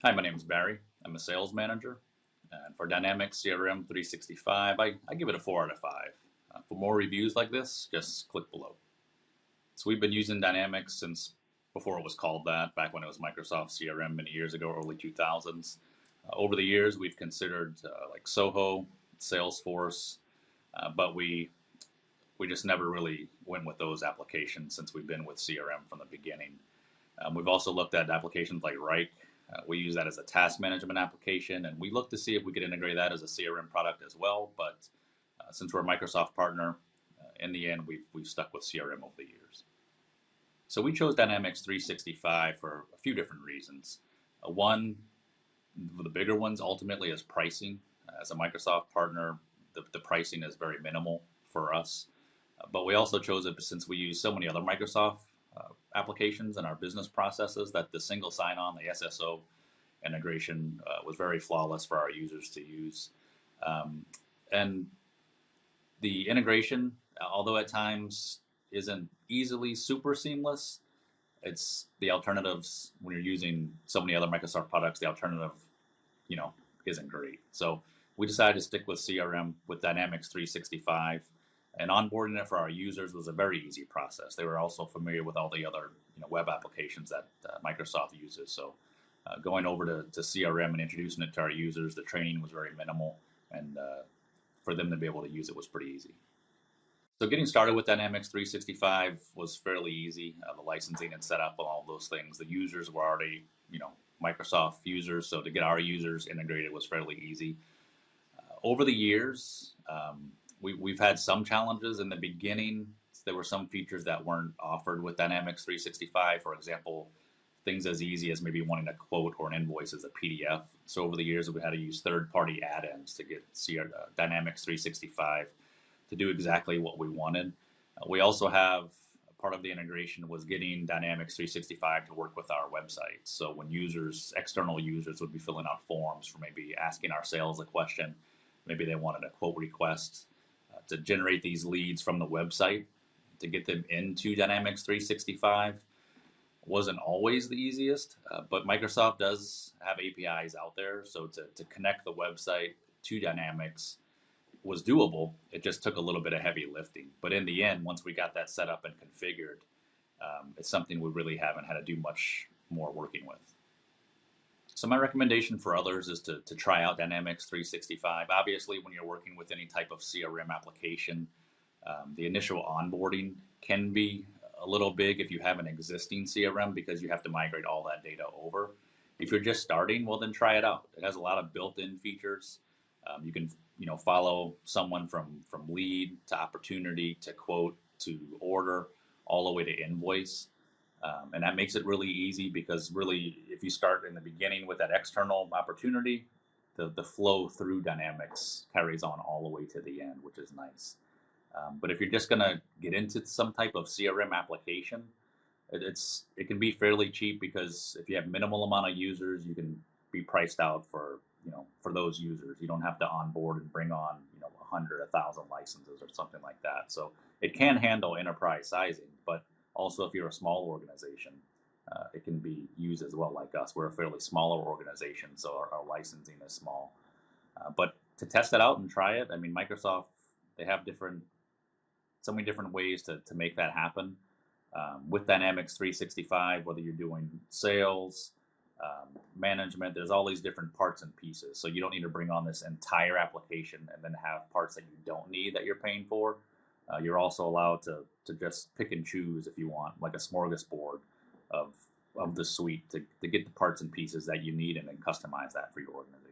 Hi, my name is Barry. I'm a sales manager. And for Dynamics CRM 365, I give it a 4 out of 5. For more reviews like this, just click below. So we've been using Dynamics since before it was called that, back when it was Microsoft CRM many years ago, early 2000s. Over the years, we've considered like Soho, Salesforce, but we just never really went with those applications since we've been with CRM from the beginning. We've also looked at applications like Wrike. We use that as a task management application, and we look to see if we could integrate that as a CRM product as well. But since we're a Microsoft partner, in the end, we've stuck with CRM over the years. So we chose Dynamics 365 for a few different reasons. One, the bigger ones ultimately is pricing. As a Microsoft partner, the pricing is very minimal for us. But we also chose it since we use so many other Microsoft applications in our business processes that the single sign-on, the SSO integration, was very flawless for our users to use. And the integration, although at times isn't easily super seamless, it's the alternatives when you're using so many other Microsoft products. The alternative, you know, isn't great. So we decided to stick with CRM with Dynamics 365, and onboarding it for our users was a very easy process. They were also familiar with all the other web applications that Microsoft uses. So going over to CRM and introducing it to our users, the training was very minimal, and for them to be able to use it was pretty easy. So getting started with Dynamics 365 was fairly easy. The licensing and setup and all those things. The users were already, Microsoft users, so to get our users integrated was fairly easy. Over the years, we've had some challenges in the beginning. There were some features that weren't offered with Dynamics 365. For example, things as easy as maybe wanting a quote or an invoice as a PDF. So over the years, we had to use third-party add-ins to get Dynamics 365 to do exactly what we wanted. We also have part of the integration was getting Dynamics 365 to work with our website. So when external users would be filling out forms for maybe asking our sales a question, maybe they wanted a quote request, to generate these leads from the website to get them into Dynamics 365 wasn't always the easiest, but Microsoft does have APIs out there. So to connect the website to Dynamics was doable. It just took a little bit of heavy lifting. But in the end, once we got that set up and configured, it's something we really haven't had to do much more working with. So my recommendation for others is to try out Dynamics 365. Obviously, when you're working with any type of CRM application, the initial onboarding can be a little big if you have an existing CRM because you have to migrate all that data over. If you're just starting, well, then try it out. It has a lot of built-in features. You can follow someone from lead to opportunity to quote to order all the way to invoice. And that makes it really easy because really, if you start in the beginning with that external opportunity, the flow through Dynamics carries on all the way to the end, which is nice. But if you're just going to get into some type of CRM application, it can be fairly cheap because if you have minimal amount of users, you can be priced out for those users. You don't have to onboard and bring on 100, 1,000 licenses or something like that. So it can handle enterprise sizing, but also if you're a small organization, it can be used as well. Like us, we're a fairly smaller organization, so our licensing is small. But to test it out and try it, I mean, Microsoft, they have so many different ways to make that happen. With Dynamics 365, whether you're doing sales, management, there's all these different parts and pieces. So you don't need to bring on this entire application and then have parts that you don't need that you're paying for. You're also allowed to just pick and choose if you want, like a smorgasbord of the suite to get the parts and pieces that you need and then customize that for your organization.